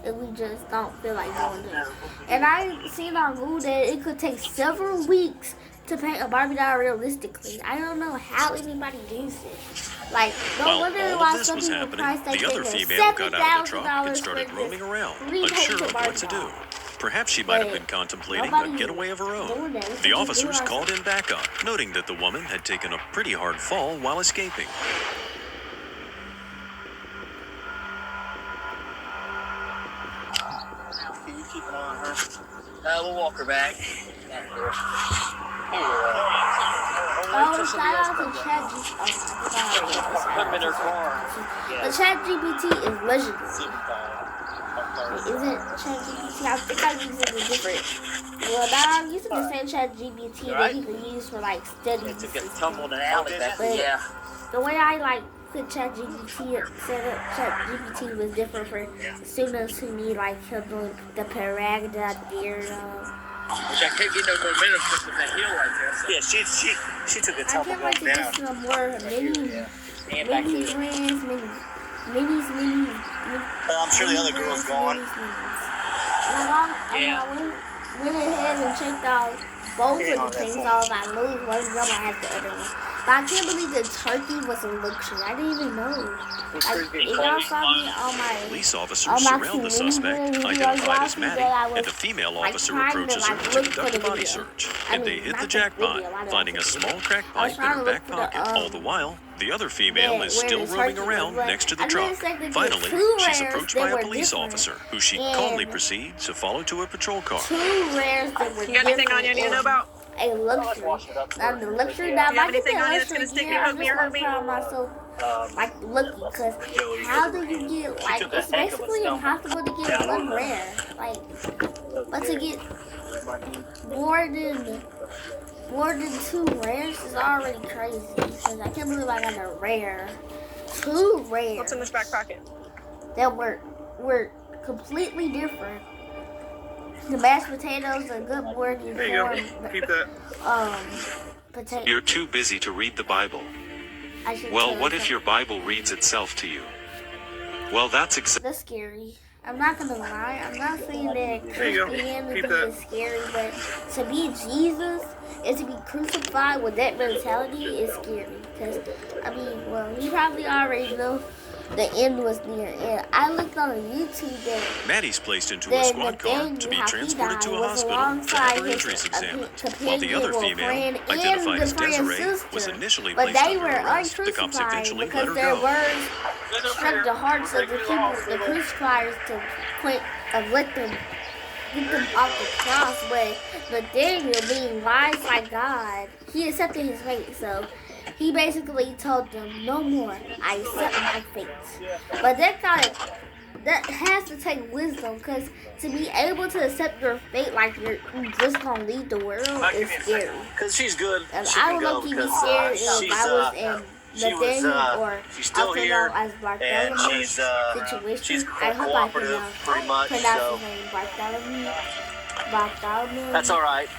if we just don't feel like doing it. And I seen on Google that it could take several weeks to paint a Barbie doll realistically. I don't know how anybody does it. Like, no While wonder all why of this some was people happening, price the other they female got out of the truck and $7,000 started for roaming around, repaint unsure the of Barbie what to do. doll. Perhaps she might have But been contemplating a nobody's getaway of her doing own. that. The officers called in backup, noting that the woman had taken a pretty hard fall while escaping. Can you keep an eye on her? We'll walk her back. Oh, shout out to ChatGPT. Put them in her car. But ChatGPT is legendary. Isn't ChatGPT? I think I'm using a different. Well, now I'm using the same ChatGPT that you can use for like studies. To get tumbled in the alley back But yeah. the way I like put ChatGPT set up ChatGPT was different for students who need like help doing the paragraph theorem. Which I can't get no momentum just with that heel right there. So. Yeah, she took a I tumble can't wait to down. get some more mini friends, minis. I'm sure the other girl's gone. I went ahead and checked out both of the things. I was like, lose one, I'm gonna have the other one. But I can't believe the turkey was a luxury. I didn't even know. Like, if y'all saw me on my Police officers on my surround the suspect, video, identified as y'all see Maddie, that I and was, a female like, officer trying to, approaches her like, to look for conduct a the body video. search. I And they mean, hit not the the jackpot, video, I don't finding a think small crack I was pipe in trying her to back look for the, pocket. All the while, the other female is where still the roaming turkey around was, next to the I didn't truck. expect to get Finally, two she's rares approached that by a were police different. officer, who she And calmly proceeds to follow to a patrol car. 2 rares that were You got anything on you I need to know about? A luxury. Now the luxury now Do you have if I get anything that on you that's luxury gonna stick gear, me, I'm hug me, just or hurt gonna me? call myself like lucky, because how do you get, like, it's basically impossible to get 1 rare. Like, but to get more than 2 rares is already crazy, because I can't believe I got a rare. 2 rares. What's in this back pocket? That were completely different. The mashed potatoes, a good morning There you go. Keep that. potato. You're too busy to read the Bible. I should Well, tell what you if your Bible reads itself to you? Well, that's That's scary. I'm not gonna lie. I'm not saying that There you go. Christianity Keep that. is scary, but to be Jesus and to be crucified with that mentality is scary. Because, I mean, well, you probably already know the end was near. And I looked on YouTube that Maddie's placed into a squad car to be transported to a hospital to have her injuries examined, while the other female, identified as Desiree, was initially but placed they under were arrest. The cops uncrucified eventually let because her their go. words struck the hearts of the people, the crucifiers, to point of let them get them off the cross. But Nathaniel, being wise like God, he accepted his fate. So he basically told them, "No more. I accept my fate." But that has to take wisdom, because to be able to accept your fate like you're just gonna leave the world is scary. Because she's good. And She I can would go look be because scared if she's, I was in Nathaniel or she's still also here, known as and Bartholomew's she's situation. I hope I cooperative pretty much, pronounce so his name Bartholomew. that's all right.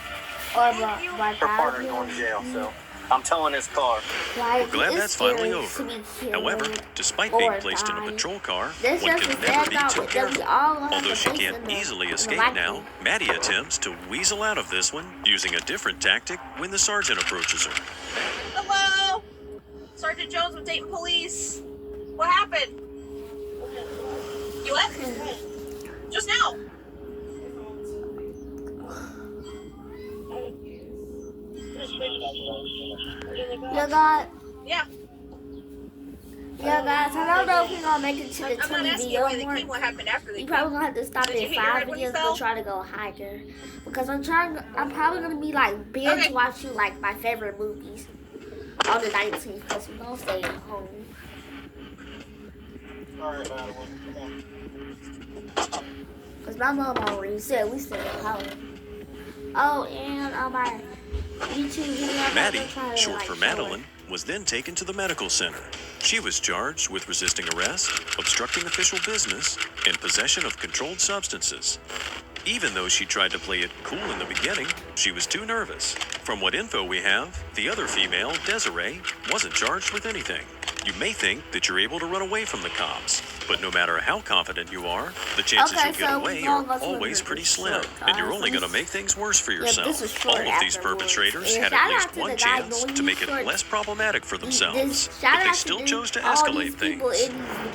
Or Her partner's going to jail, so I'm towing his car. We're glad that's finally over. However, despite being placed in a patrol car, one can never be too careful. Although she can't easily escape now, Maddie attempts to weasel out of this one using a different tactic when the sergeant approaches her. Hello? Sergeant Jones with Dayton Police. What happened? You left? Just now. Yeah, guys, I don't know if we're gonna make it to the I'm not 20 asking you why video they came, what happened after they You came. probably gonna have to stop Did you at hit your 5 head when you videos fell? to try to go higher. Because I'm probably gonna be like binge watching like my favorite movies on the 19th, because we're gonna stay at home. Alright, Madeline, come on. Because my mom already said we stay at home. Oh, and on my YouTube video, Maddie, I'm trying to, short like, for show Madeline, it. was then taken to the medical center. She was charged with resisting arrest, obstructing official business, and possession of controlled substances. Even though she tried to play it cool in the beginning, she was too nervous. From what info we have, the other female, Desiree, wasn't charged with anything. You may think that you're able to run away from the cops, but no matter how confident you are, the chances you'll get away are always pretty slim, and you're only going to make things worse for yourself. All of these perpetrators had at least one chance to make it less problematic for themselves, but they still chose to escalate things.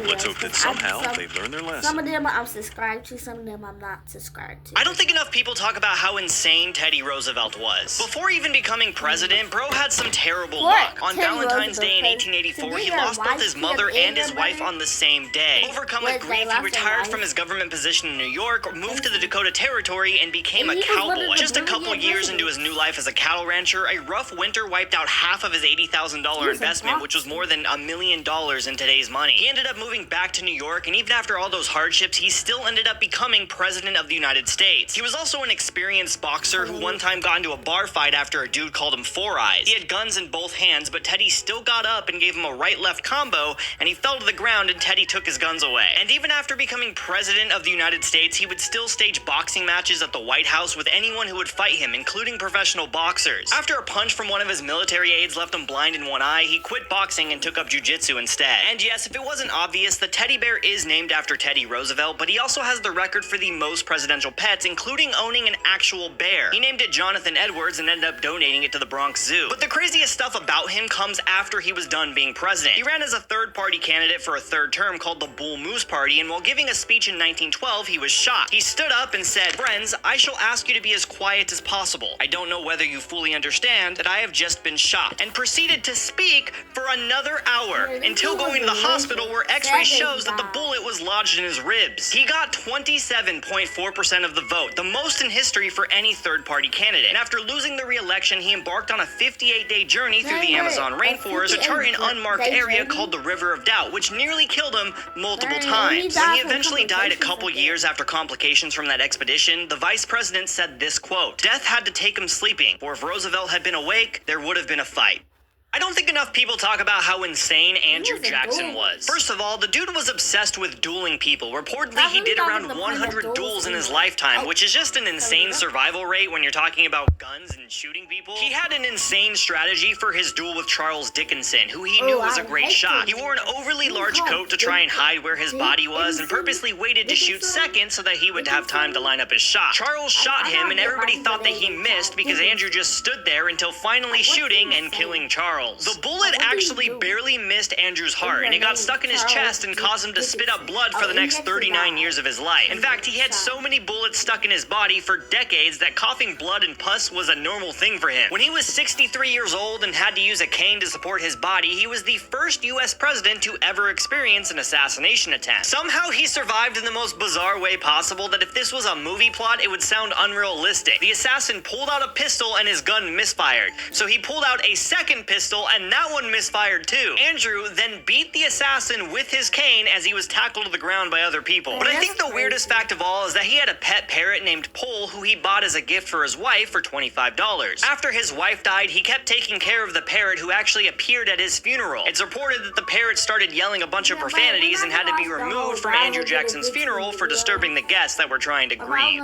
Let's hope that somehow they learn their lesson. Some of them I'm subscribed to, some of them I'm not subscribed to. I don't think enough people talk about how insane Teddy Roosevelt was. Before even becoming president, bro had some terrible luck. On Valentine's Day in 1884, he lost both his mother and his wife on the same day. Overcome with grief, he retired from his government position in New York, moved to the Dakota Territory, and became a cowboy. Just a couple years into his new life as a cattle rancher, a rough winter wiped out half of his $80,000 investment, which was more than $1 million in today's money. He ended up moving back to New York, and even after all those hardships, he still ended up becoming president of the United States. He was also an experienced boxer who one time got into a bar fight after a dude called him Four Eyes. He had guns in both hands, but Teddy still got up and gave him a right left right-left combo, and he fell to the ground and Teddy took his guns away. And even after becoming president of the United States, he would still stage boxing matches at the White House with anyone who would fight him, including professional boxers. After a punch from one of his military aides left him blind in one eye, he quit boxing and took up jiu-jitsu instead. And yes, if it wasn't obvious, the teddy bear is named after Teddy Roosevelt, but he also has the record for the most presidential pets, including owning an actual bear. He named it Jonathan Edwards and ended up donating it to the Bronx Zoo. But the craziest stuff about him comes after he was done being president. He ran as a third-party candidate for a third term called the Bull Moose Party, and while giving a speech in 1912, he was shot. He stood up and said, "Friends, I shall ask you to be as quiet as possible. I don't know whether you fully understand that I have just been shot," and proceeded to speak for another hour until going to the hospital where x-ray shows that the bullet was lodged in his ribs. He got 27.4% of the vote, the most in history for any third-party candidate. And after losing the re-election, he embarked on a 58-day journey through the Amazon rainforest to chart an unmarked area called the River of Doubt, which nearly killed him multiple times. When he eventually died a couple years after complications from that expedition, the vice president said this quote, "Death had to take him sleeping, for if Roosevelt had been awake, there would have been a fight." I don't think enough people talk about how insane Andrew Jackson was. First of all, the dude was obsessed with dueling people. Reportedly, he did around 100 duels in his lifetime, which is just an insane survival rate when you're talking about guns and shooting people. He had an insane strategy for his duel with Charles Dickinson, who he knew was a great shot. He wore an overly large coat to try and hide where his body was and purposely waited to shoot second so that he would have time to line up his shot. Charles shot him and everybody thought that he missed because Andrew just stood there until finally shooting and killing Charles. The bullet actually barely missed Andrew's heart, and it got stuck in his chest and caused him to spit up blood for the next 39 years of his life. In fact, he had so many bullets stuck in his body for decades that coughing blood and pus was a normal thing for him. When he was 63 years old and had to use a cane to support his body, he was the first U.S. president to ever experience an assassination attempt. Somehow he survived in the most bizarre way possible that if this was a movie plot, it would sound unrealistic. The assassin pulled out a pistol and his gun misfired, so he pulled out a second pistol and that one misfired too. Andrew then beat the assassin with his cane as he was tackled to the ground by other people. But I think the weirdest fact of all is that he had a pet parrot named Pole who he bought as a gift for his wife for $25. After his wife died, he kept taking care of the parrot who actually appeared at his funeral. It's reported that the parrot started yelling a bunch of profanities and had to be removed from Andrew Jackson's funeral for disturbing the guests that were trying to grieve.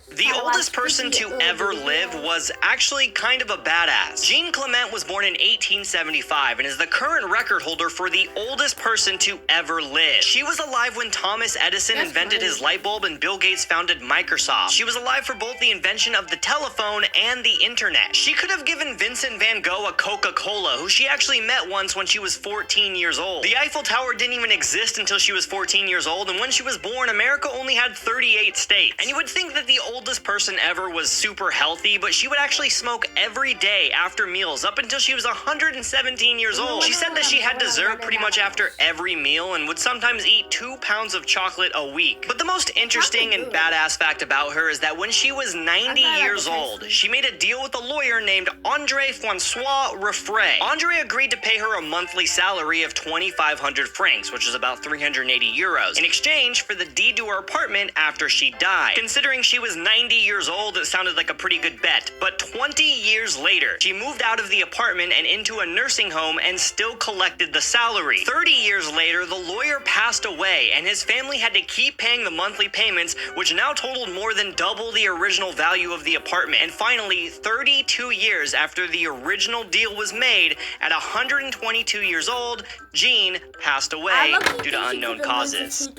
The oldest person to ever live was actually kind of a badass. Jean Clement was born in 1875 and is the current record holder for the oldest person to ever live. She was alive when Thomas Edison invented his light bulb and Bill Gates founded Microsoft. She was alive for both the invention of the telephone and the internet. She could have given Vincent van Gogh a Coca-Cola, who she actually met once when she was 14 years old. The Eiffel Tower didn't even exist until she was 14 years old, and when she was born, America only had 38 states. And you would think that the oldest person ever was super healthy, but she would actually smoke every day after meals up until she was 117 years old. She said that she had dessert pretty much after every meal and would sometimes eat 2 pounds of chocolate a week. But the most interesting and badass fact about her is that when she was 90 years old, she made a deal with a lawyer named Andre Francois Refray. Andre agreed to pay her a monthly salary of 2,500 francs, which is about 380 euros, in exchange for the deed to her apartment after she died. Considering she was 90 years old, it sounded like a pretty good bet. But 20 years later, she moved out of the apartment and into a nursing home and still collected the salary. 30 years later, the lawyer passed away and his family had to keep paying the monthly payments, which now totaled more than double the original value of the apartment. And finally, 32 years after the original deal was made, at 122 years old, Jean passed away due to unknown causes.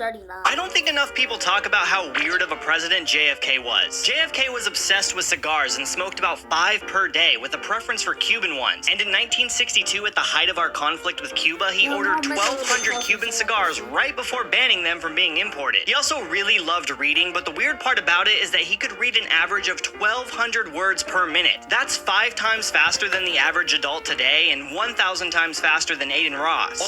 I don't think enough people talk about how weird of a president JFK was. JFK was obsessed with cigars and smoked about 5 per day, with a preference for Cuban ones. And in 1962, at the height of our conflict with Cuba, he ordered 1,200 Cuban cigars right before banning them from being imported. He also really loved reading, but the weird part about it is that he could read an average of 1,200 words per minute. That's 5 times faster than the average adult today and 1,000 times faster than Aiden Ross.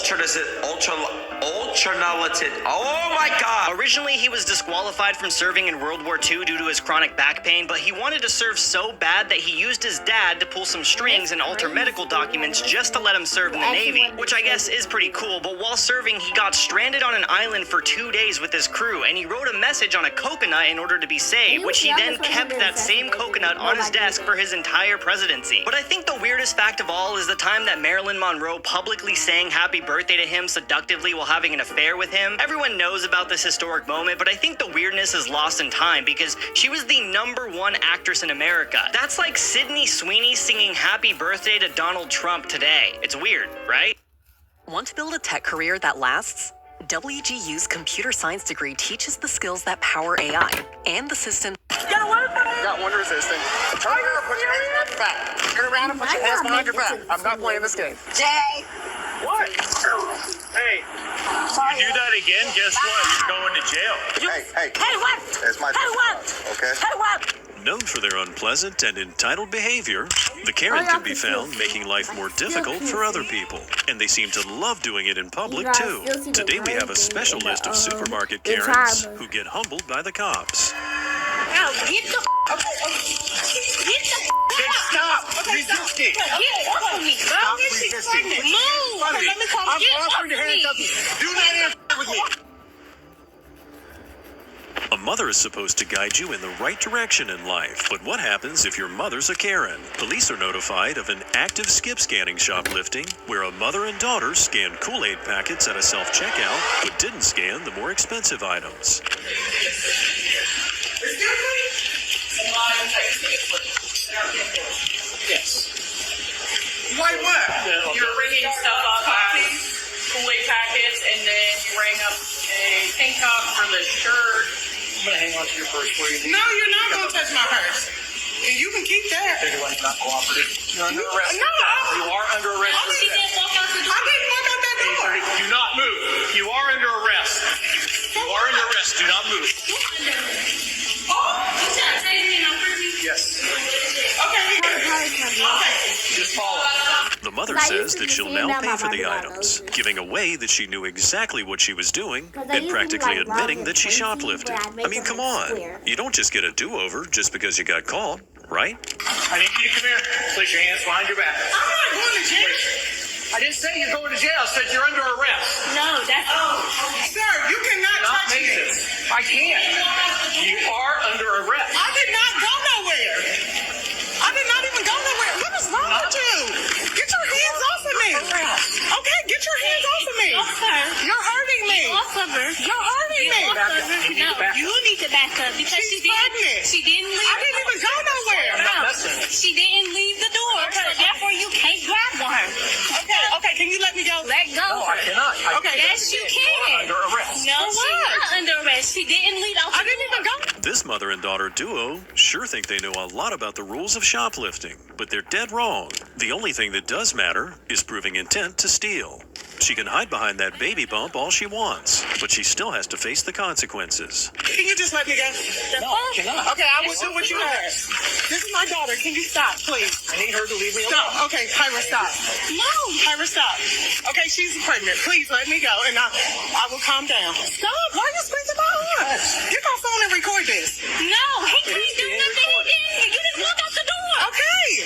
Ultranalytic. Oh my God! Originally, he was disqualified from serving in World War II due to his chronic back pain, but he wanted to serve so bad that he used his dad to pull some strings and alter medical documents documents just to let him serve in the Navy, which I guess is pretty cool, but while serving, he got stranded on an island for 2 days with his crew, and he wrote a message on a coconut in order to be saved, which he then kept that same coconut on his desk for his entire presidency. But I think the weirdest fact of all is the time that Marilyn Monroe publicly sang happy birthday to him seductively while having an affair with him. Everyone knows about this historic moment, but I think the weirdness is lost in time because she was the #1 actress in America. That's like Sydney Sweeney singing happy birthday to Donald Trump today. It's weird, right? Want to build a tech career that lasts? WGU's computer science degree teaches the skills that power AI and the system. Got one resistant. Turn around, put your hands behind your back. Turn around and put your hands behind your back. I'm not playing this game. Jay. What? Hey, you do that again, guess what? You're going to jail. Hey, what? That's my okay? Hey, what? Known for their unpleasant and entitled behavior, the Karen can be found making life more difficult for other people. And they seem to love doing it in public, too. Today we have a special list of supermarket Karens who get humbled by the cops. Now, get the Stop resisting. Get off of me. Stop resisting. Move. Let me come. I'm Get off offering to me. handcuff you. Do not interfere with me. A mother is supposed to guide you in the right direction in life. But what happens if your mother's a Karen? Police are notified of an active skip scanning shoplifting where a mother and daughter scanned Kool-Aid packets at a self-checkout but didn't scan the more expensive items. Yes. Why what? You're ringing stuff up as Kool-Aid packets, and then you rang up a tank top for the shirt. I'm gonna hang on to your purse for you. No, you're not gonna touch my purse. And you can keep that. Everyone's not cooperative. You're under arrest. No, you are under arrest. She didn't walk out the door. I didn't walk out that door. Do not move. You are under arrest. You are under arrest. Do not move. Yes. Just follow. The mother says that she'll now pay for the items, giving away that she knew exactly what she was doing and practically admitting that she shoplifted. I mean, come on. You don't just get a do-over just because you got caught, right? I need you to come here. Place your hands behind your back. I'm not going to jail. I didn't say you're going to jail. I said you're under arrest. No, that's... Sir, you cannot touch me. This. I can't. You are under arrest. I did not go nowhere. I did not even go nowhere. What is wrong with you? Get your hands off of me. Okay, get your hands off of me. You're hurting me. You're hurting me. No, you need to back up because she didn't leave. I didn't even go nowhere. She didn't leave the door, so therefore you can't grab her. Okay, can you let me go? Let go. No, I cannot. Okay. Yes, you can. Under arrest. No, she's not under arrest. She didn't leave out the I didn't even go. This mother and daughter duo sure think they know a lot about the rules of shoplifting, but they're dead wrong. The only thing that does matter is proving intent to steal. She can hide behind that baby bump all she wants, but she still has to face the consequences. Can you just let me go? No, I cannot. Okay, I will do what you ask. This is my daughter. Can you stop, please? I need her to leave me alone. Stop. Okay, Kyra, stop. No. Kyra, stop. Okay, she's pregnant. Please let me go, and I will calm down. Stop. Why are you squeezing my arm? Get my phone and record this. No, he can't do nothing. You just walk out the door. Okay.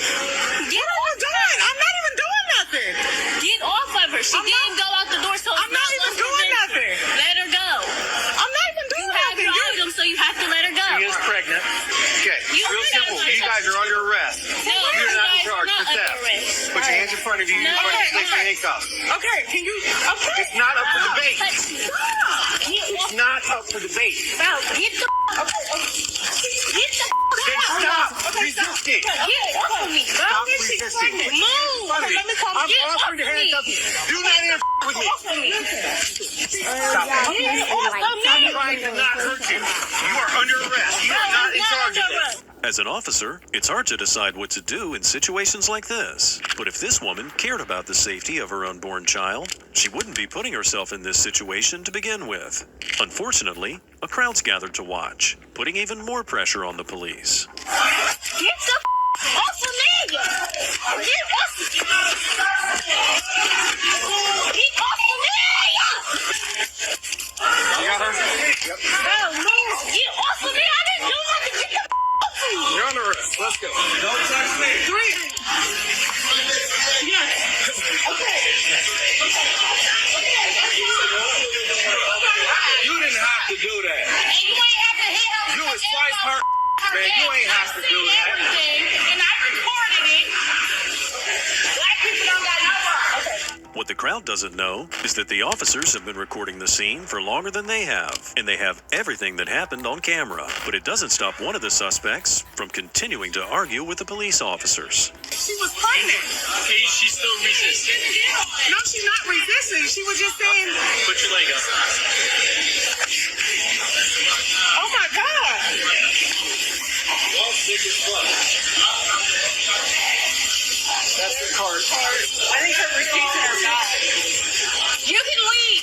Get what am I doing? I'm not even doing nothing. Get off of her. She didn't go out the door, so I'm not even doing nothing. Let her go. I'm not even doing You have nothing. your items, so you have to let her go. She is pregnant. Okay, real simple. You guys are under arrest. No, You're not in you guys charge are for not under theft. arrest. Put your hands in front of you. No. You're going to place your handcuffs. Okay, can you? Okay. It's not up for debate. Stop. It's not up for debate. Bro, get the Then stop resisting. Get off of me, bro. Stop resisting. Move. Okay, let me come. I'm Get off offering to of me. handcuff you. Do not interfere with me. Off of me. Stop. I'm trying to not hurt you. You are under arrest. You are not in charge of this. As an officer, it's hard to decide what to do in situations like this. But if this woman cared about the safety of her unborn child, she wouldn't be putting herself in this situation to begin with. Unfortunately, a crowd's gathered to watch, putting even more pressure on the police. Get the off of me. Get off of me. You got her? Yep. Bro, move. Get off of me. I didn't do nothing. Get the off of me. You're under arrest. Let's go. Don't touch me. 3. Yes. What the crowd doesn't know is that the officers have been recording the scene for longer than they have, and they have everything that happened on camera. But it doesn't stop one of the suspects from continuing to argue with the police officers. She was pregnant. Okay, she's still resisting. No, she's not resisting. She was just saying, Put your leg up. oh my God. Well, big as fuck. That's the card. I think her receipt's in her bag. You can leave.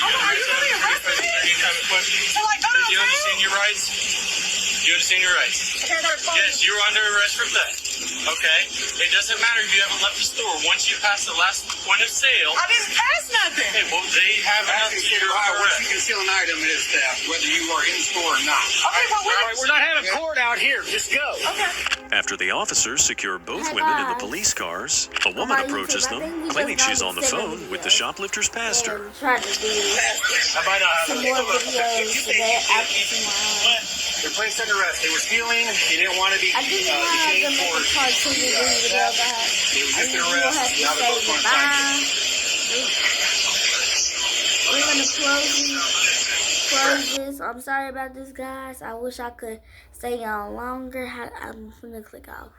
Oh, are you going to arrest me? Have a question. So like, go Do you understand your rights? Do you understand your rights? Yes, you're under arrest for theft. Okay? It doesn't matter if you haven't left the store. Once you pass the last point of sale. I didn't pass nothing. Okay, well, they have enough to get arrest. You conceal an item is theft, whether you are in store or not. Okay, well, All right, we're not having court out here. Just go. Okay. After the officers secure both women in the police cars, a woman approaches them, claiming she's on the phone with the shoplifter's pastor. Trying to do some more videos today after tomorrow. They're placed under arrest. They were stealing. They didn't want to be I didn't want to make a cartoon video about that. I mean, you'll have to say goodbye. We're going to close this. I'm sorry about this, guys. I wish I could stay on longer. I'm going to click off.